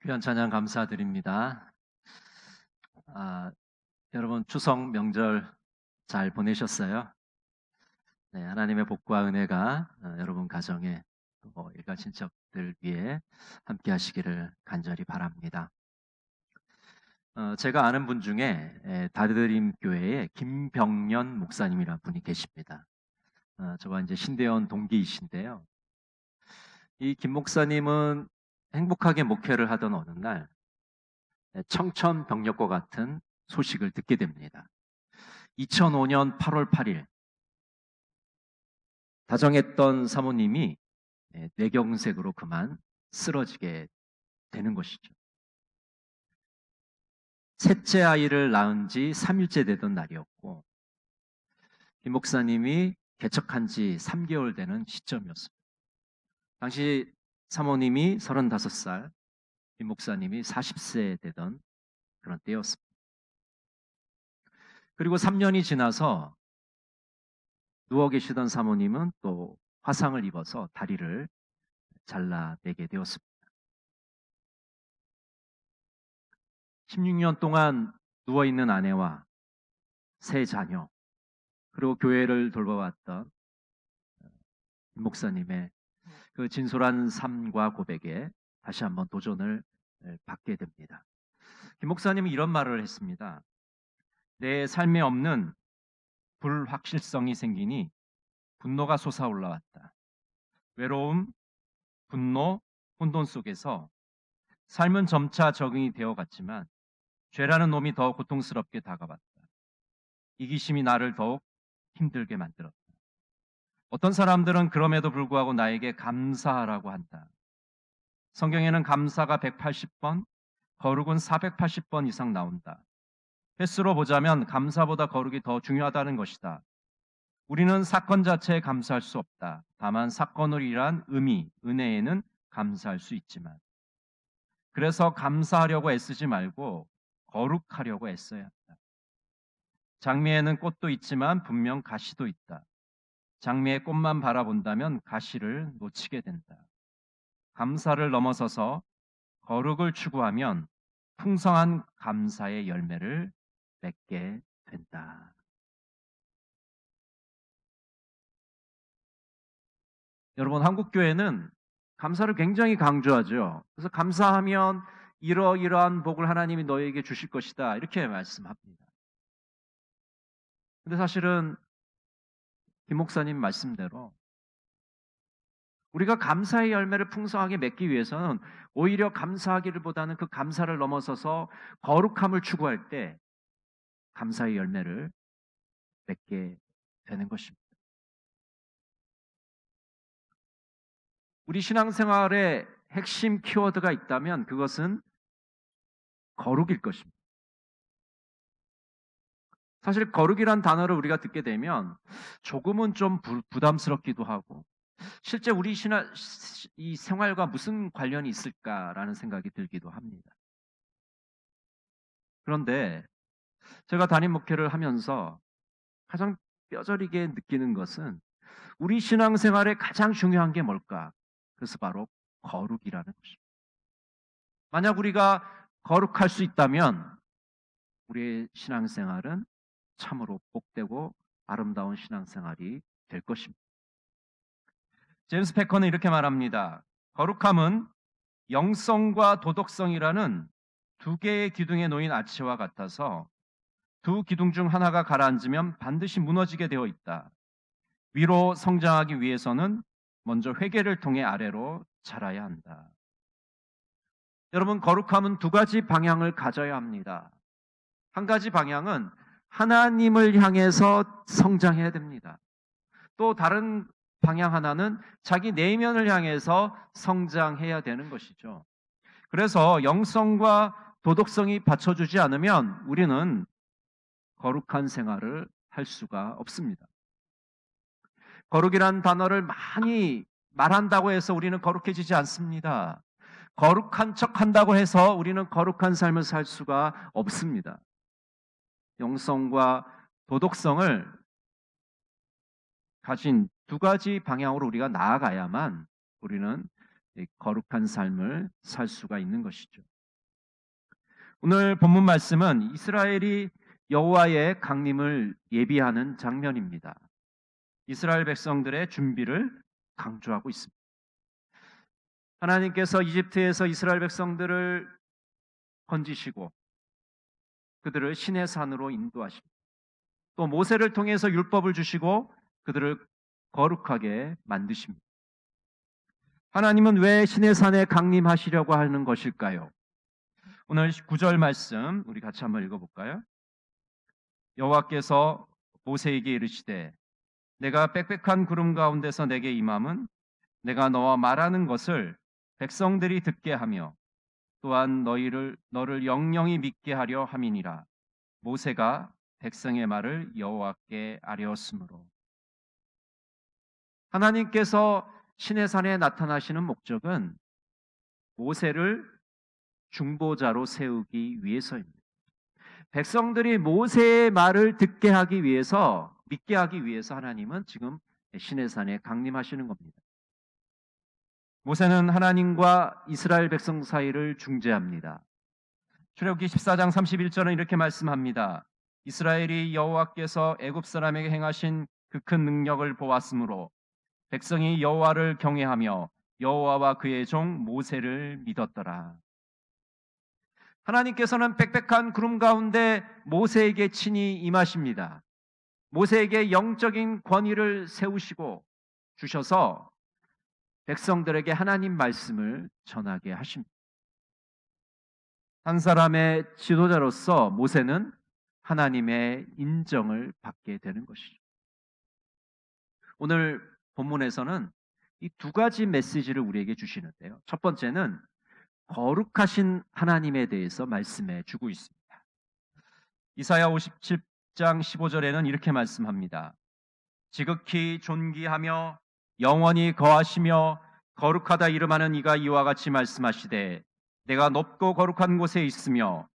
귀한 찬양 감사드립니다. 아, 여러분 추석 명절 잘 보내셨어요? 네, 하나님의 복과 은혜가 여러분 가정에 또 일가 친척들 위해 함께 하시기를 간절히 바랍니다. 제가 아는 분 중에 다르드림 교회에 김병년 목사님이라는 분이 계십니다. 저와 이제 신대원 동기이신데요. 이 김 목사님은 행복하게 목회를 하던 어느 날 청천벽력과 같은 소식을 듣게 됩니다. 2005년 8월 8일 다정했던 사모님이 뇌경색으로 그만 쓰러지게 되는 것이죠. 셋째 아이를 낳은 지 3일째 되던 날이었고 김 목사님이 개척한 지 3개월 되는 시점이었습니다. 당시 사모님이 35살, 김 목사님이 40세 되던 그런 때였습니다. 그리고 3년이 지나서 누워 계시던 사모님은 또 화상을 입어서 다리를 잘라내게 되었습니다. 16년 동안 누워있는 아내와 세 자녀, 그리고 교회를 돌봐왔던 김 목사님의 그 진솔한 삶과 고백에 다시 한번 도전을 받게 됩니다. 김 목사님은 이런 말을 했습니다. 내 삶에 없는 불확실성이 생기니 분노가 솟아올라왔다. 외로움, 분노, 혼돈 속에서 삶은 점차 적응이 되어갔지만 죄라는 놈이 더 고통스럽게 다가왔다. 이기심이 나를 더욱 힘들게 만들었다. 어떤 사람들은 그럼에도 불구하고 나에게 감사하라고 한다. 성경에는 감사가 180번, 거룩은 480번 이상 나온다. 횟수로 보자면 감사보다 거룩이 더 중요하다는 것이다. 우리는 사건 자체에 감사할 수 없다. 다만 사건으로 인한 의미, 은혜에는 감사할 수 있지만. 그래서 감사하려고 애쓰지 말고 거룩하려고 애써야 한다. 장미에는 꽃도 있지만 분명 가시도 있다. 장미의 꽃만 바라본다면 가시를 놓치게 된다. 감사를 넘어서서 거룩을 추구하면 풍성한 감사의 열매를 맺게 된다. 여러분, 한국교회는 감사를 굉장히 강조하죠. 그래서 감사하면 이러이러한 복을 하나님이 너에게 주실 것이다, 이렇게 말씀합니다. 근데 사실은 김 목사님 말씀대로 우리가 감사의 열매를 풍성하게 맺기 위해서는 오히려 감사하기보다는 그 감사를 넘어서서 거룩함을 추구할 때 감사의 열매를 맺게 되는 것입니다. 우리 신앙생활의 핵심 키워드가 있다면 그것은 거룩일 것입니다. 사실 거룩이란 단어를 우리가 듣게 되면 조금은 좀 부담스럽기도 하고 실제 우리 이 생활과 무슨 관련이 있을까라는 생각이 들기도 합니다. 그런데 제가 담임 목회를 하면서 가장 뼈저리게 느끼는 것은 우리 신앙생활에 가장 중요한 게 뭘까? 그래서 바로 거룩이라는 것입니다. 만약 우리가 거룩할 수 있다면 우리의 신앙생활은 참으로 복되고 아름다운 신앙생활이 될 것입니다. 제임스 패커는 이렇게 말합니다. 거룩함은 영성과 도덕성이라는 두 개의 기둥에 놓인 아치와 같아서 두 기둥 중 하나가 가라앉으면 반드시 무너지게 되어 있다. 위로 성장하기 위해서는 먼저 회개를 통해 아래로 자라야 한다. 여러분, 거룩함은 두 가지 방향을 가져야 합니다. 한 가지 방향은 하나님을 향해서 성장해야 됩니다. 또 다른 방향 하나는 자기 내면을 향해서 성장해야 되는 것이죠. 그래서 영성과 도덕성이 받쳐주지 않으면 우리는 거룩한 생활을 할 수가 없습니다. 거룩이란 단어를 많이 말한다고 해서 우리는 거룩해지지 않습니다. 거룩한 척 한다고 해서 우리는 거룩한 삶을 살 수가 없습니다. 영성과 도덕성을 가진 두 가지 방향으로 우리가 나아가야만 우리는 거룩한 삶을 살 수가 있는 것이죠. 오늘 본문 말씀은 이스라엘이 여호와의 강림을 예비하는 장면입니다. 이스라엘 백성들의 준비를 강조하고 있습니다. 하나님께서 이집트에서 이스라엘 백성들을 건지시고 그들을 시내 산으로 인도하십니다. 또 모세를 통해서 율법을 주시고 그들을 거룩하게 만드십니다. 하나님은 왜 시내 산에 강림하시려고 하는 것일까요? 오늘 9절 말씀 우리 같이 한번 읽어볼까요? 여호와께서 모세에게 이르시되 내가 빽빽한 구름 가운데서 내게 임함은 내가 너와 말하는 것을 백성들이 듣게 하며 또한 너를 영영히 믿게 하려 함이니라. 모세가 백성의 말을 여호와께 아뢰었으므로. 하나님께서 시내산에 나타나시는 목적은 모세를 중보자로 세우기 위해서입니다. 백성들이 모세의 말을 듣게 하기 위해서, 믿게 하기 위해서 하나님은 지금 시내산에 강림하시는 겁니다. 모세는 하나님과 이스라엘 백성 사이를 중재합니다. 출애굽기 14장 31절은 이렇게 말씀합니다. 이스라엘이 여호와께서 애굽 사람에게 행하신 그 큰 능력을 보았으므로 백성이 여호와를 경외하며 여호와와 그의 종 모세를 믿었더라. 하나님께서는 빽빽한 구름 가운데 모세에게 친히 임하십니다. 모세에게 영적인 권위를 세우시고 주셔서 백성들에게 하나님 말씀을 전하게 하십니다. 한 사람의 지도자로서 모세는 하나님의 인정을 받게 되는 것이죠. 오늘 본문에서는 이 두 가지 메시지를 우리에게 주시는데요. 첫 번째는 거룩하신 하나님에 대해서 말씀해 주고 있습니다. 이사야 57장 15절에는 이렇게 말씀합니다. 지극히 존귀하며 영원히 거하시며 거룩하다 이름하는 이가 이와 같이 말씀하시되 내가 높고 거룩한 곳에 있으며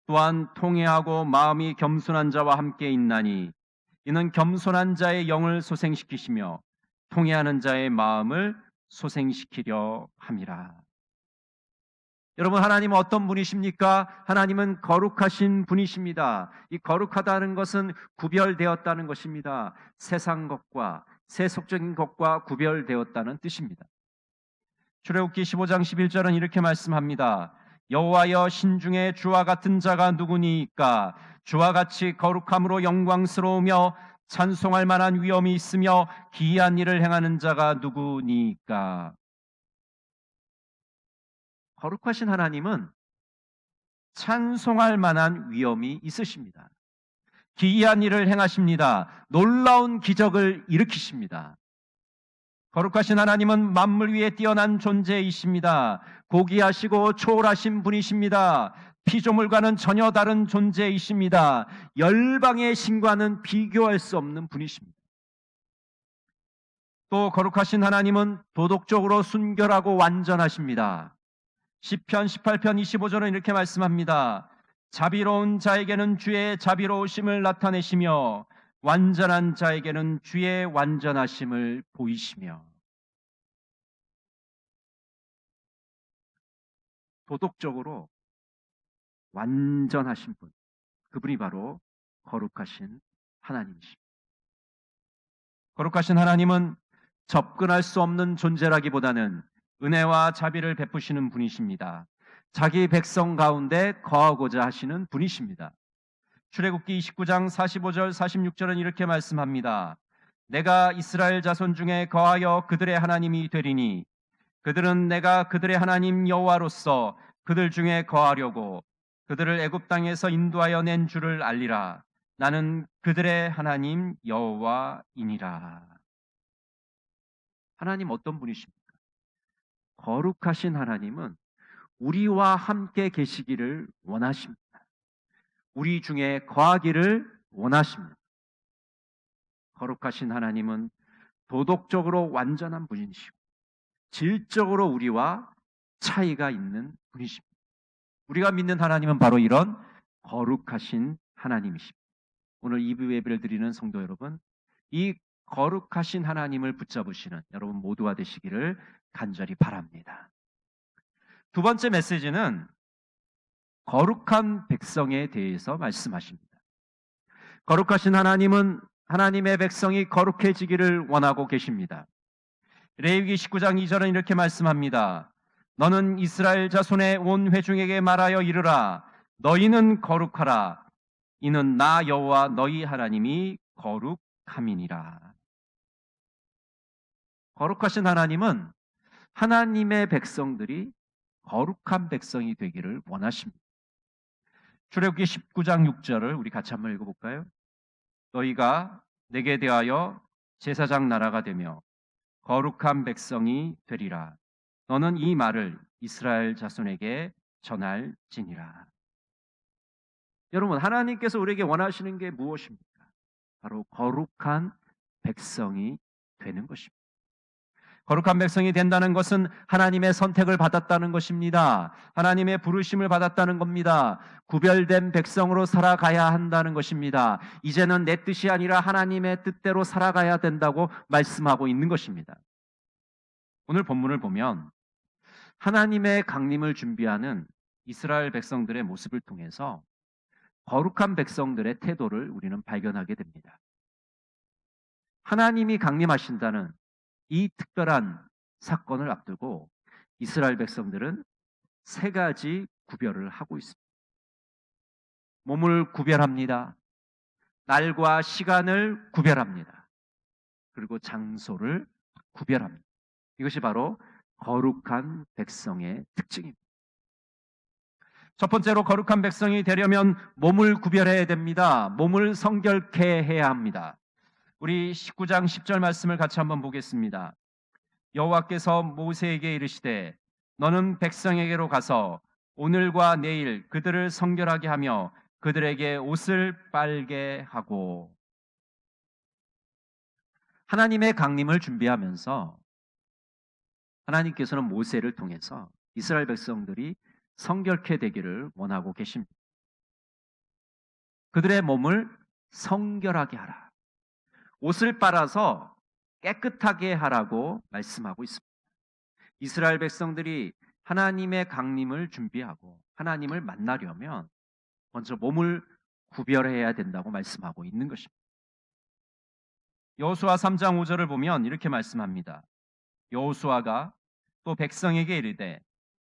또한 통회하고 마음이 겸손한 자와 함께 있나니 이는 겸손한 자의 영을 소생시키시며 통회하는 자의 마음을 소생시키려 함이라. 여러분, 하나님은 어떤 분이십니까? 하나님은 거룩하신 분이십니다. 이 거룩하다는 것은 구별되었다는 것입니다. 세상 것과 세속적인 것과 구별되었다는 뜻입니다. 출애굽기 15장 11절은 이렇게 말씀합니다. 여호와여 신중에 주와 같은 자가 누구니이까? 주와 같이 거룩함으로 영광스러우며 찬송할 만한 위엄이 있으며 기이한 일을 행하는 자가 누구니이까? 거룩하신 하나님은 찬송할 만한 위엄이 있으십니다. 기이한 일을 행하십니다. 놀라운 기적을 일으키십니다. 거룩하신 하나님은 만물 위에 뛰어난 존재이십니다. 고귀하시고 초월하신 분이십니다. 피조물과는 전혀 다른 존재이십니다. 열방의 신과는 비교할 수 없는 분이십니다. 또 거룩하신 하나님은 도덕적으로 순결하고 완전하십니다. 시편 18편 25절은 이렇게 말씀합니다. 자비로운 자에게는 주의 자비로우심을 나타내시며 완전한 자에게는 주의 완전하심을 보이시며. 도덕적으로 완전하신 분, 그분이 바로 거룩하신 하나님이십니다. 거룩하신 하나님은 접근할 수 없는 존재라기보다는 은혜와 자비를 베푸시는 분이십니다. 자기 백성 가운데 거하고자 하시는 분이십니다. 출애굽기 29장 45절 46절은 이렇게 말씀합니다. 내가 이스라엘 자손 중에 거하여 그들의 하나님이 되리니 그들은 내가 그들의 하나님 여호와로서 그들 중에 거하려고 그들을 애굽 땅에서 인도하여 낸 줄을 알리라. 나는 그들의 하나님 여호와이니라. 하나님 어떤 분이십니까? 거룩하신 하나님은 우리와 함께 계시기를 원하십니다. 우리 중에 거하기를 원하십니다. 거룩하신 하나님은 도덕적으로 완전한 분이시고 질적으로 우리와 차이가 있는 분이십니다. 우리가 믿는 하나님은 바로 이런 거룩하신 하나님이십니다. 오늘 2부 예배를 드리는 성도 여러분, 이 거룩하신 하나님을 붙잡으시는 여러분 모두가 되시기를 간절히 바랍니다. 두 번째 메시지는 거룩한 백성에 대해서 말씀하십니다. 거룩하신 하나님은 하나님의 백성이 거룩해지기를 원하고 계십니다. 레위기 19장 2절은 이렇게 말씀합니다. 너는 이스라엘 자손의 온 회중에게 말하여 이르라. 너희는 거룩하라. 이는 나 여호와 너희 하나님이 거룩함이니라. 거룩하신 하나님은 하나님의 백성들이 거룩한 백성이 되기를 원하십니다. 출애굽기 19장 6절을 우리 같이 한번 읽어볼까요? 너희가 내게 대하여 제사장 나라가 되며 거룩한 백성이 되리라. 너는 이 말을 이스라엘 자손에게 전할지니라. 여러분, 하나님께서 우리에게 원하시는 게 무엇입니까? 바로 거룩한 백성이 되는 것입니다. 거룩한 백성이 된다는 것은 하나님의 선택을 받았다는 것입니다. 하나님의 부르심을 받았다는 겁니다. 구별된 백성으로 살아가야 한다는 것입니다. 이제는 내 뜻이 아니라 하나님의 뜻대로 살아가야 된다고 말씀하고 있는 것입니다. 오늘 본문을 보면 하나님의 강림을 준비하는 이스라엘 백성들의 모습을 통해서 거룩한 백성들의 태도를 우리는 발견하게 됩니다. 하나님이 강림하신다는 이 특별한 사건을 앞두고 이스라엘 백성들은 세 가지 구별을 하고 있습니다. 몸을 구별합니다. 날과 시간을 구별합니다. 그리고 장소를 구별합니다. 이것이 바로 거룩한 백성의 특징입니다. 첫 번째로 거룩한 백성이 되려면 몸을 구별해야 됩니다. 몸을 성결케 해야 합니다. 우리 19장 10절 말씀을 같이 한번 보겠습니다. 여호와께서 모세에게 이르시되 너는 백성에게로 가서 오늘과 내일 그들을 성결하게 하며 그들에게 옷을 빨게 하고. 하나님의 강림을 준비하면서 하나님께서는 모세를 통해서 이스라엘 백성들이 성결케 되기를 원하고 계십니다. 그들의 몸을 성결하게 하라. 옷을 빨아서 깨끗하게 하라고 말씀하고 있습니다. 이스라엘 백성들이 하나님의 강림을 준비하고 하나님을 만나려면 먼저 몸을 구별해야 된다고 말씀하고 있는 것입니다. 여호수아 3장 5절을 보면 이렇게 말씀합니다. 여호수아가 또 백성에게 이르되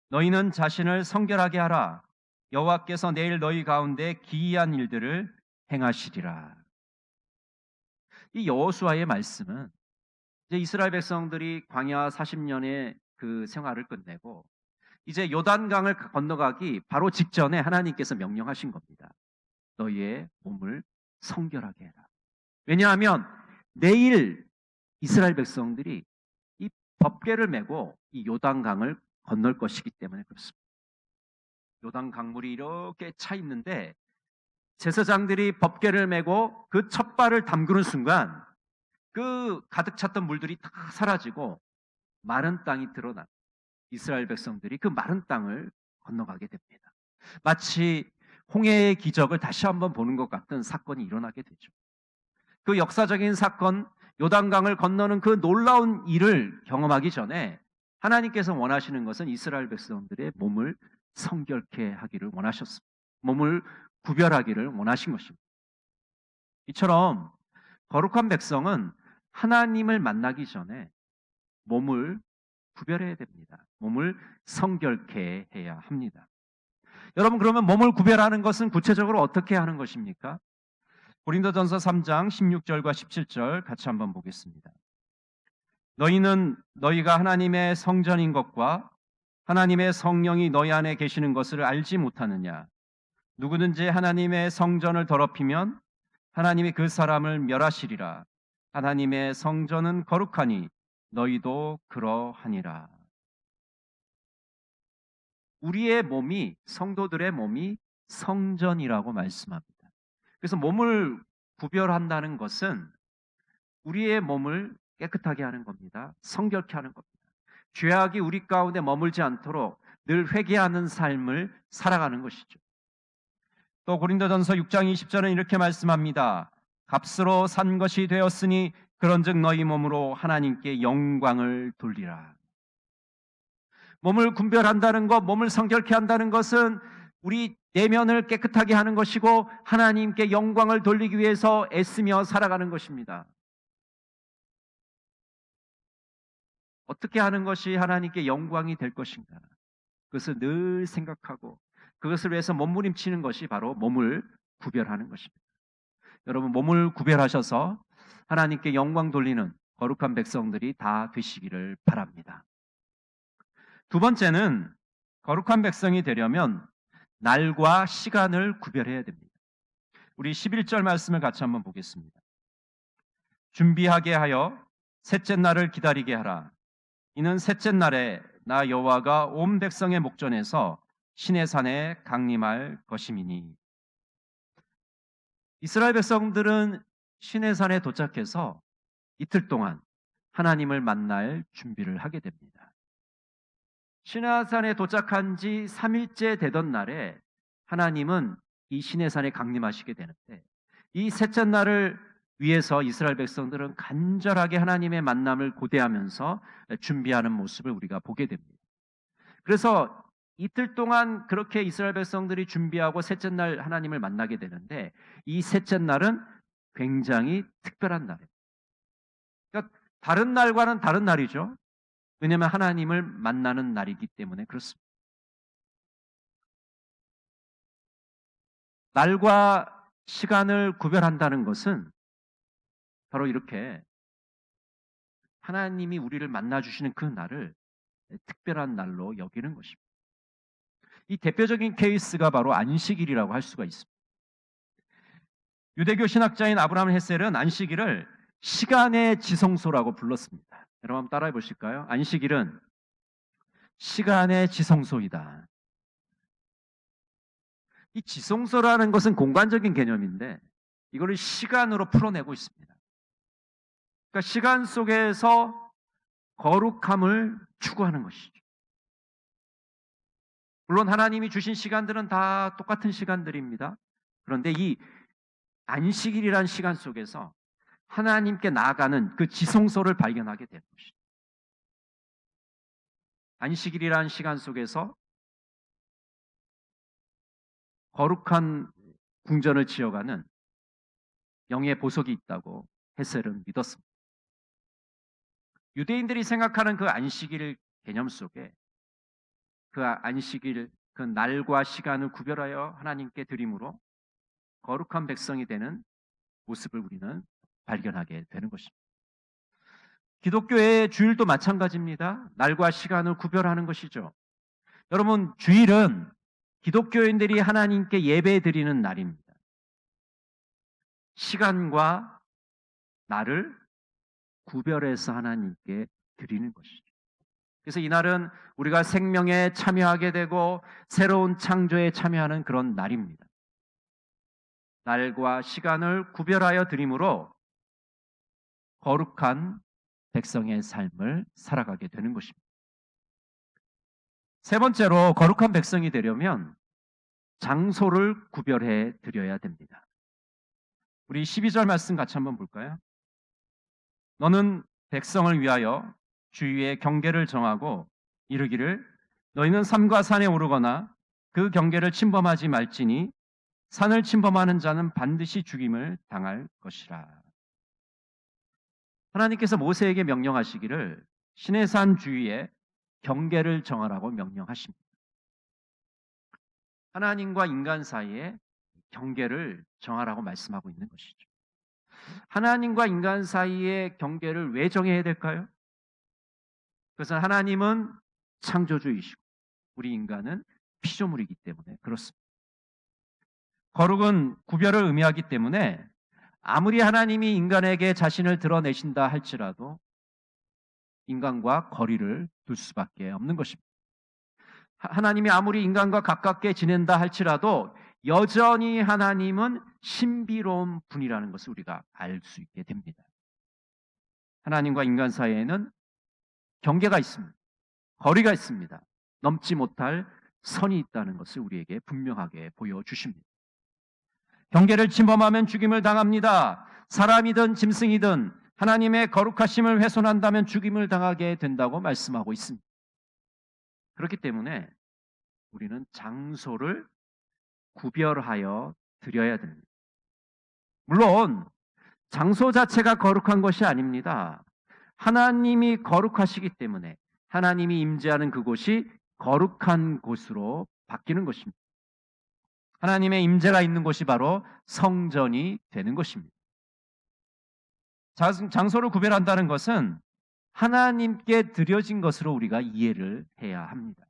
너희는 자신을 성결하게 하라. 여호와께서 내일 너희 가운데 기이한 일들을 행하시리라. 이 여호수아의 말씀은 이제 이스라엘 백성들이 광야 40년의 그 생활을 끝내고 이제 요단강을 건너가기 바로 직전에 하나님께서 명령하신 겁니다. 너희의 몸을 성결하게 해라. 왜냐하면 내일 이스라엘 백성들이 이 법궤를 메고 이 요단강을 건널 것이기 때문에 그렇습니다. 요단 강물이 이렇게 차 있는데 제사장들이 법궤를 메고 그 첫 발을 담그는 순간 그 가득 찼던 물들이 다 사라지고 마른 땅이 드러나 이스라엘 백성들이 그 마른 땅을 건너가게 됩니다. 마치 홍해의 기적을 다시 한번 보는 것 같은 사건이 일어나게 되죠. 그 역사적인 사건, 요단강을 건너는 그 놀라운 일을 경험하기 전에 하나님께서 원하시는 것은 이스라엘 백성들의 몸을 성결케 하기를 원하셨습니다. 몸을 구별하기를 원하신 것입니다. 이처럼 거룩한 백성은 하나님을 만나기 전에 몸을 구별해야 됩니다. 몸을 성결케 해야 합니다. 여러분, 그러면 몸을 구별하는 것은 구체적으로 어떻게 하는 것입니까? 고린도전서 3장 16절과 17절 같이 한번 보겠습니다. 너희는 너희가 하나님의 성전인 것과 하나님의 성령이 너희 안에 계시는 것을 알지 못하느냐? 누구든지 하나님의 성전을 더럽히면 하나님이 그 사람을 멸하시리라. 하나님의 성전은 거룩하니 너희도 그러하니라. 우리의 몸이, 성도들의 몸이 성전이라고 말씀합니다. 그래서 몸을 구별한다는 것은 우리의 몸을 깨끗하게 하는 겁니다. 성결케 하는 겁니다. 죄악이 우리 가운데 머물지 않도록 늘 회개하는 삶을 살아가는 것이죠. 또 고린도전서 6장 20절은 이렇게 말씀합니다. 값으로 산 것이 되었으니 그런즉 너희 몸으로 하나님께 영광을 돌리라. 몸을 분별한다는 것, 몸을 성결케 한다는 것은 우리 내면을 깨끗하게 하는 것이고 하나님께 영광을 돌리기 위해서 애쓰며 살아가는 것입니다. 어떻게 하는 것이 하나님께 영광이 될 것인가? 그것을 늘 생각하고 그것을 위해서 몸부림치는 것이 바로 몸을 구별하는 것입니다. 여러분, 몸을 구별하셔서 하나님께 영광 돌리는 거룩한 백성들이 다 되시기를 바랍니다. 두 번째는 거룩한 백성이 되려면 날과 시간을 구별해야 됩니다. 우리 11절 말씀을 같이 한번 보겠습니다. 준비하게 하여 셋째 날을 기다리게 하라. 이는 셋째 날에 나 여호와가 온 백성의 목전에서 신의 산에 강림할 것임이니. 이스라엘 백성들은 신의 산에 도착해서 이틀 동안 하나님을 만날 준비를 하게 됩니다. 신의 산에 도착한 지 3일째 되던 날에 하나님은 이 신의 산에 강림하시게 되는데, 이 셋째 날을 위해서 이스라엘 백성들은 간절하게 하나님의 만남을 고대하면서 준비하는 모습을 우리가 보게 됩니다. 그래서 이틀 동안 그렇게 이스라엘 백성들이 준비하고 셋째 날 하나님을 만나게 되는데, 이 셋째 날은 굉장히 특별한 날이에요. 그러니까 다른 날과는 다른 날이죠. 왜냐하면 하나님을 만나는 날이기 때문에 그렇습니다. 날과 시간을 구별한다는 것은 바로 이렇게 하나님이 우리를 만나주시는 그 날을 특별한 날로 여기는 것입니다. 이 대표적인 케이스가 바로 안식일이라고 할 수가 있습니다. 유대교 신학자인 아브라함 헬셀은 안식일을 시간의 지성소라고 불렀습니다. 여러분 한번 따라해 보실까요? 안식일은 시간의 지성소이다. 이 지성소라는 것은 공간적인 개념인데 이거를 시간으로 풀어내고 있습니다. 그러니까 시간 속에서 거룩함을 추구하는 것이죠. 물론 하나님이 주신 시간들은 다 똑같은 시간들입니다. 그런데 이 안식일이라는 시간 속에서 하나님께 나아가는 그 지성소를 발견하게 되는 것이죠. 안식일이라는 시간 속에서 거룩한 궁전을 지어가는 영의 보석이 있다고 헬셀은 믿었습니다. 유대인들이 생각하는 그 안식일 개념 속에 그 안식일, 그 날과 시간을 구별하여 하나님께 드림으로 거룩한 백성이 되는 모습을 우리는 발견하게 되는 것입니다. 기독교의 주일도 마찬가지입니다. 날과 시간을 구별하는 것이죠. 여러분, 주일은 기독교인들이 하나님께 예배 드리는 날입니다. 시간과 날을 구별해서 하나님께 드리는 것이죠. 그래서 이날은 우리가 생명에 참여하게 되고 새로운 창조에 참여하는 그런 날입니다. 날과 시간을 구별하여 드림으로 거룩한 백성의 삶을 살아가게 되는 것입니다. 세 번째로 거룩한 백성이 되려면 장소를 구별해 드려야 됩니다. 우리 12절 말씀 같이 한번 볼까요? 너는 백성을 위하여 주위의 경계를 정하고 이르기를 너희는 산과 산에 오르거나 그 경계를 침범하지 말지니 산을 침범하는 자는 반드시 죽임을 당할 것이라. 하나님께서 모세에게 명령하시기를 시내산 주위에 경계를 정하라고 명령하십니다. 하나님과 인간 사이에 경계를 정하라고 말씀하고 있는 것이죠. 하나님과 인간 사이의 경계를 왜 정해야 될까요? 그것은 하나님은 창조주이시고 우리 인간은 피조물이기 때문에 그렇습니다. 거룩은 구별을 의미하기 때문에 아무리 하나님이 인간에게 자신을 드러내신다 할지라도 인간과 거리를 둘 수밖에 없는 것입니다. 하나님이 아무리 인간과 가깝게 지낸다 할지라도 여전히 하나님은 신비로운 분이라는 것을 우리가 알 수 있게 됩니다. 하나님과 인간 사이에는 경계가 있습니다. 거리가 있습니다. 넘지 못할 선이 있다는 것을 우리에게 분명하게 보여주십니다. 경계를 침범하면 죽임을 당합니다. 사람이든 짐승이든 하나님의 거룩하심을 훼손한다면 죽임을 당하게 된다고 말씀하고 있습니다. 그렇기 때문에 우리는 장소를 구별하여 드려야 됩니다. 물론 장소 자체가 거룩한 것이 아닙니다. 하나님이 거룩하시기 때문에 하나님이 임재하는 그곳이 거룩한 곳으로 바뀌는 것입니다. 하나님의 임재가 있는 곳이 바로 성전이 되는 것입니다. 장소를 구별한다는 것은 하나님께 드려진 것으로 우리가 이해를 해야 합니다.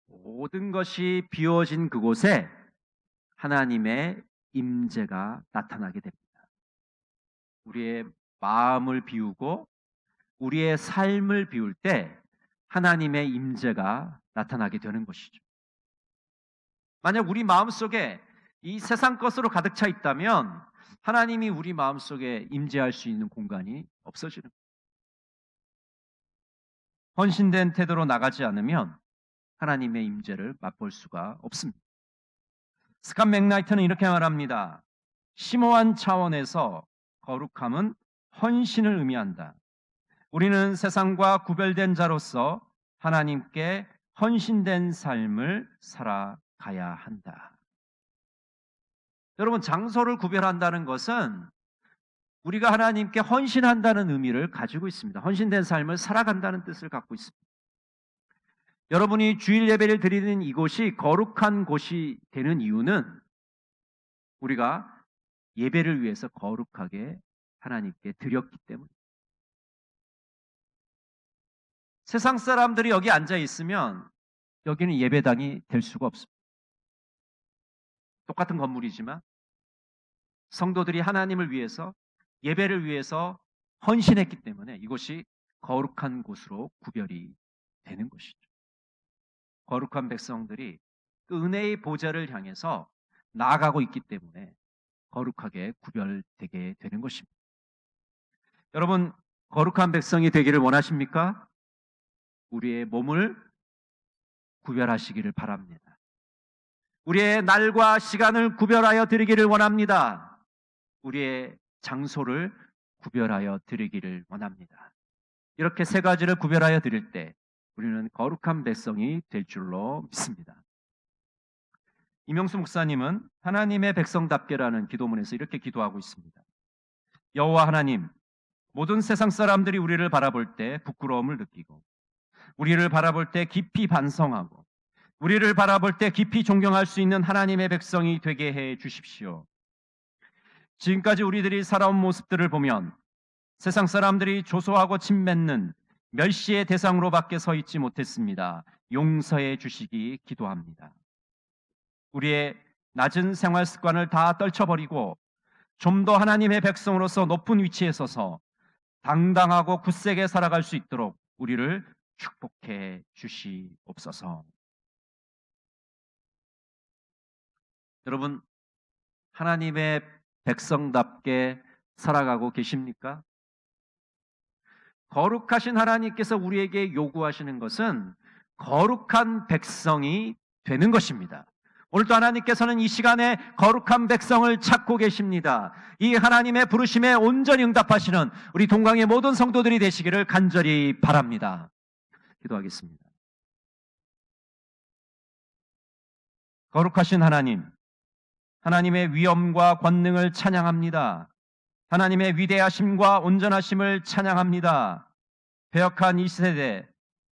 모든 것이 비워진 그곳에 하나님의 임재가 나타나게 됩니다. 우리의 마음을 비우고 우리의 삶을 비울 때 하나님의 임재가 나타나게 되는 것이죠. 만약 우리 마음속에 이 세상 것으로 가득 차 있다면 하나님이 우리 마음속에 임재할 수 있는 공간이 없어지는 거예요. 헌신된 태도로 나가지 않으면 하나님의 임재를 맛볼 수가 없습니다. 스캇 맥나이트는 이렇게 말합니다. 심오한 차원에서 거룩함은 헌신을 의미한다. 우리는 세상과 구별된 자로서 하나님께 헌신된 삶을 살아가야 한다. 여러분, 장소를 구별한다는 것은 우리가 하나님께 헌신한다는 의미를 가지고 있습니다. 헌신된 삶을 살아간다는 뜻을 갖고 있습니다. 여러분이 주일 예배를 드리는 이곳이 거룩한 곳이 되는 이유는 우리가 예배를 위해서 거룩하게 하나님께 드렸기 때문입니다. 세상 사람들이 여기 앉아 있으면 여기는 예배당이 될 수가 없습니다. 똑같은 건물이지만 성도들이 하나님을 위해서 예배를 위해서 헌신했기 때문에 이곳이 거룩한 곳으로 구별이 되는 것이죠. 거룩한 백성들이 그 은혜의 보좌를 향해서 나아가고 있기 때문에 거룩하게 구별되게 되는 것입니다. 여러분, 거룩한 백성이 되기를 원하십니까? 우리의 몸을 구별하시기를 바랍니다. 우리의 날과 시간을 구별하여 드리기를 원합니다. 우리의 장소를 구별하여 드리기를 원합니다. 이렇게 세 가지를 구별하여 드릴 때 우리는 거룩한 백성이 될 줄로 믿습니다. 이명수 목사님은 하나님의 백성답게라는 기도문에서 이렇게 기도하고 있습니다. 여호와 하나님, 모든 세상 사람들이 우리를 바라볼 때 부끄러움을 느끼고 우리를 바라볼 때 깊이 반성하고 우리를 바라볼 때 깊이 존경할 수 있는 하나님의 백성이 되게 해 주십시오. 지금까지 우리들이 살아온 모습들을 보면 세상 사람들이 조소하고 침뱉는 멸시의 대상으로밖에 서 있지 못했습니다. 용서해 주시기 기도합니다. 우리의 낮은 생활 습관을 다 떨쳐버리고 좀 더 하나님의 백성으로서 높은 위치에 서서 당당하고 굳세게 살아갈 수 있도록 우리를 축복해 주시옵소서. 여러분, 하나님의 백성답게 살아가고 계십니까? 거룩하신 하나님께서 우리에게 요구하시는 것은 거룩한 백성이 되는 것입니다. 오늘도 하나님께서는 이 시간에 거룩한 백성을 찾고 계십니다. 이 하나님의 부르심에 온전히 응답하시는 우리 동강의 모든 성도들이 되시기를 간절히 바랍니다. 기도하겠습니다. 거룩하신 하나님, 하나님의 위엄과 권능을 찬양합니다. 하나님의 위대하심과 온전하심을 찬양합니다. 배역한 이 세대,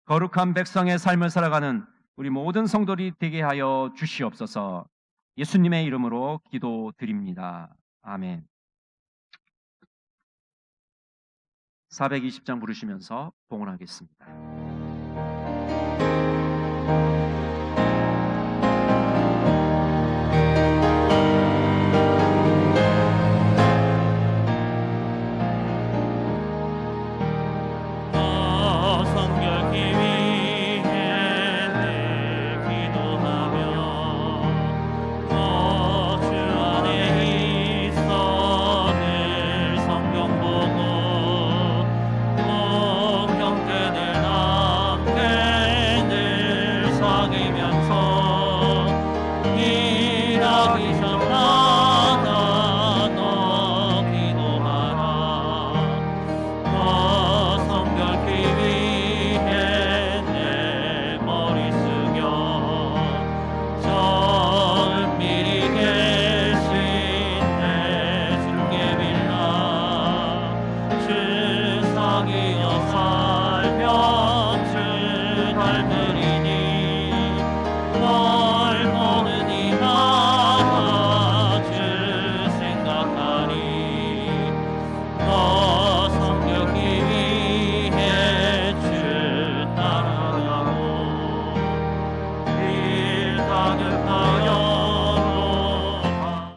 거룩한 백성의 삶을 살아가는 우리 모든 성도들이 되게 하여 주시옵소서. 예수님의 이름으로 기도드립니다. 아멘. 420장 부르시면서 봉헌하겠습니다.